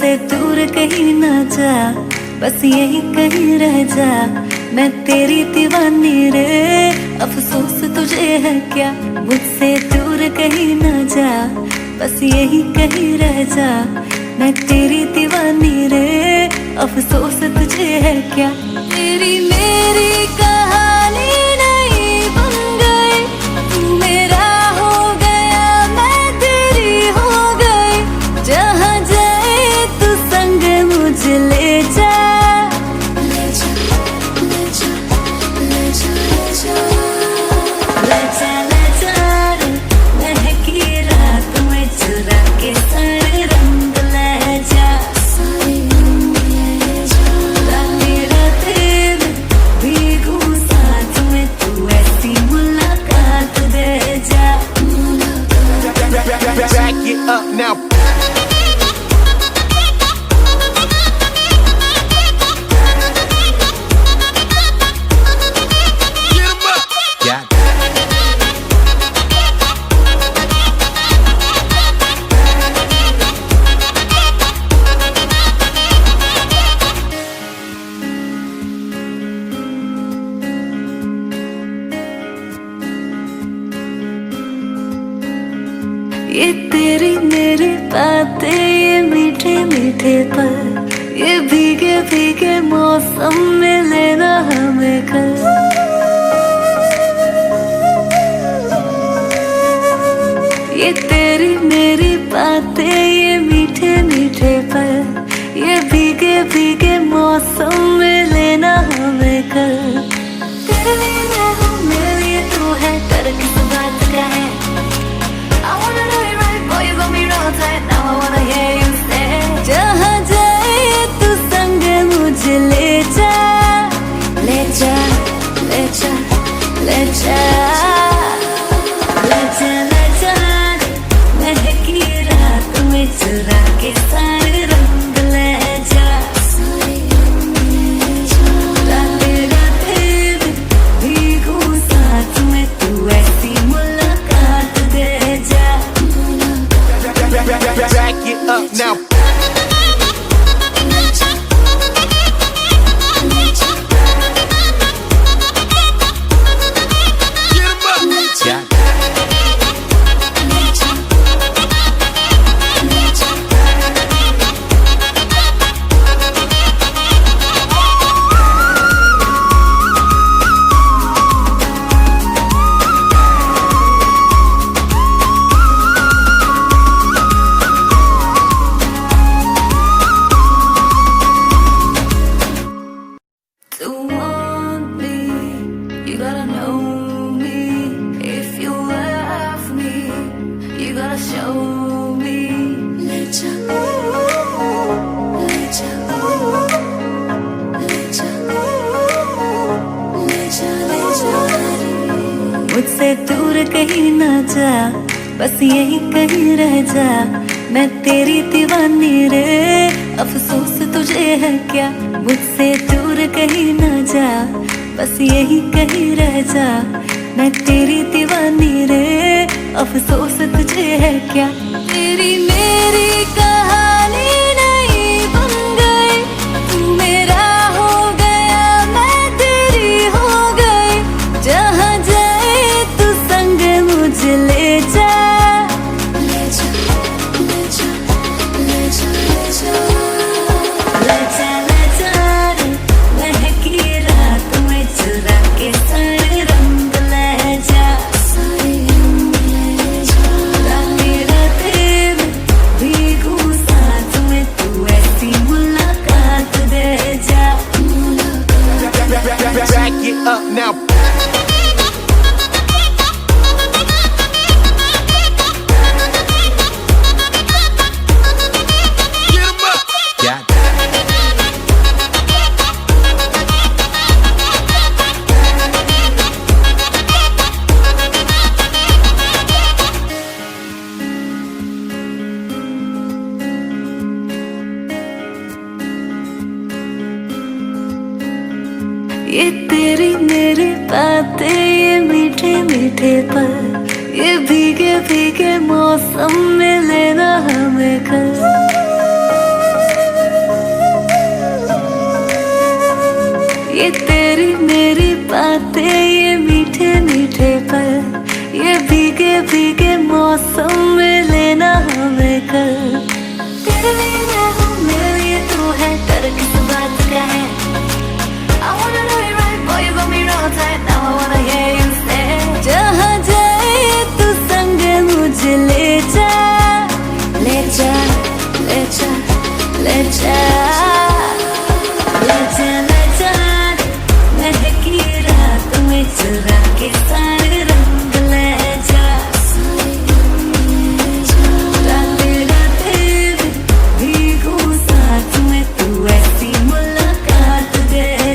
मुझसे दूर कहीं ना जा, बस यही कहीं रह जा। मैं तेरी दीवानी रे, अफसोस तुझे है क्या। मुझसे दूर कहीं ना जा, बस यही कहीं रह जा। मैं तेरी दीवानी रे, अफसोस तुझे है क्या। तेरी मेरी कहानी नहीं बन गई, तू मेरा हो गया मैं तेरी हो गई। जहाँ जाए तू संग मुझे ले जा। Back it up now. Get 'em up. Yeah. ये तेरी मेरी बातें, ये मीठे मीठे पल, ये भीगे भीगे मौसम में लेना हमें कल। ये तेरी मेरी बातें, ये मीठे मीठे पल, ये भीगे भीगे मौसम में लेना हमें कल। तेरे लिए मैं हूँ, मेरे लिए तू है, डर किस बात का है। I wanna know you right, boy, you got me wrong tight. Now I wanna hear you say. जहाँ जाए तू संग मुझे ले जा, ले जा, ले जा, ले जा, ले जा, ले जा। महकी रात में चुरा के सारे रंग ले जा। रातें रातें में भीगू साथ में, तू ऐसी मुलाकात दे जा। Back it up now. Get 'em up. Yeah. मुझसे दूर कहीं ना जा, बस यही कहीं रह जा। मैं तेरी दीवानी रे, अफसोस तुझे है क्या। मुझसे दूर कहीं ना जा, बस यही कहीं रह जा। मैं तेरी दीवानी रे, अफसोस तुझे है क्या। तेरी मेरी कहानी नहीं बन गई, तू मेरा हो गया मैं तेरी हो गई। जहाँ जाए तू संग मुझे ले जा। ले जा, ले जा, ले जा, ले जा, ले जा, ले जा रे। महकी रात में चुरा के सारे रंग ले जा। रातें रातें में भीगू साथ में, तू ऐसी मुलाकात दे जा। Back it up now. Get 'em up. Yeah. ये तेरी मेरी बातें, ये मीठे मीठे पल, ये भीगे भीगे मौसम में लेना हमें कल। सर्दी के मौसम में लेना हमें कल। तेरे लिए मैं हूँ, मेरे लिए तू है, डर किस बात का है? I wanna know you right, boy, you got me wrong tight. Now I wanna hear you say, जहाँ जाए तू संग मुझे ले जा, ले जा, ले जा, ले जा, ले जा, ले जा। महकी रात में चुरा के साथ